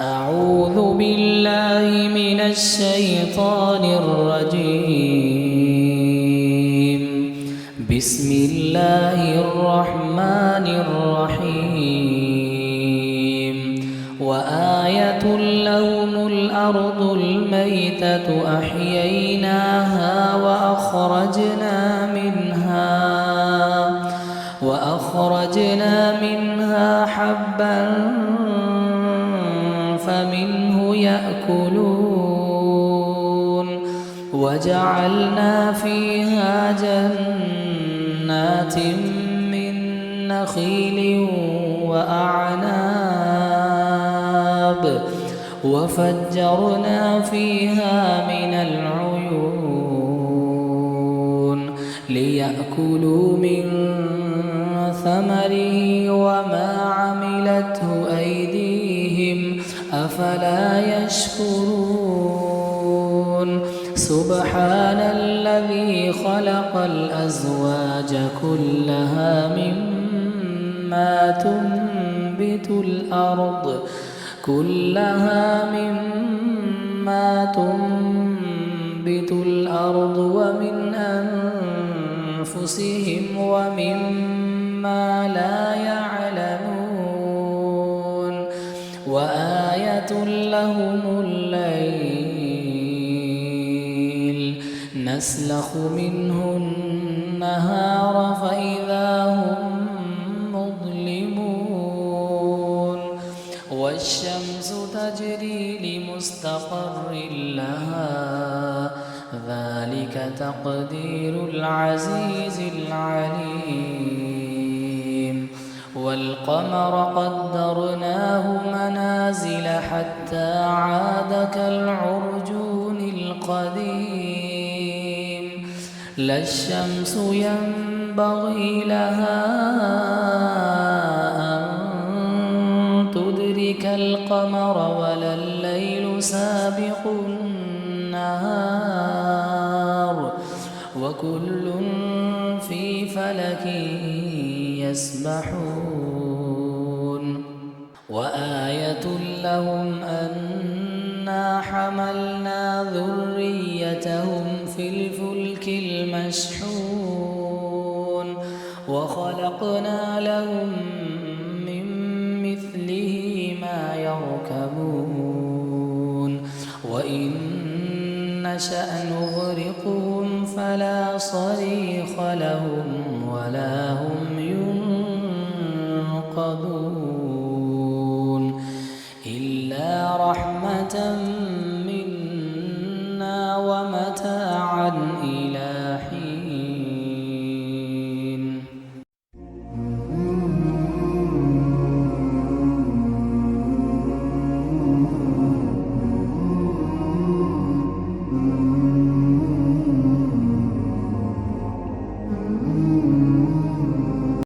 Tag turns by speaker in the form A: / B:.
A: أعوذ بالله من الشيطان الرجيم. بسم الله الرحمن الرحيم. وآية لهم الأرض الميتة أحييناها وأخرجنا منها حبا فمنه يأكلون وجعلنا فيها جنات من نخيل وأعناب وفجرنا فيها من العيون ليأكلوا من ثمره وما عملته أيديهم أفلا يشكرون سبحان الذي خلق الأزواج كلها مما تنبت الأرض ومن أنفسهم ومما لا يعلمون وآية لهم الليل نسلخ منه النهار فإذا هم مظلمون والشمس تجري لمستقر لها ذلك تقدير العزيز العليم والقمر قدرناه منازل حتى عاد كالعرجون القديم لا الشمس ينبغي لها أن تدرك القمر ولا الليل سابق النهار وكل في فلك يسبحون وآية لهم أنا حملنا ذريتهم في الفلك المشحون وخلقنا لهم من مثله ما يركبون وإن نشأ نغرقهم فلا صريخ لهم ولا هم ينقذون إلا رحمة منا ومتاعا إلى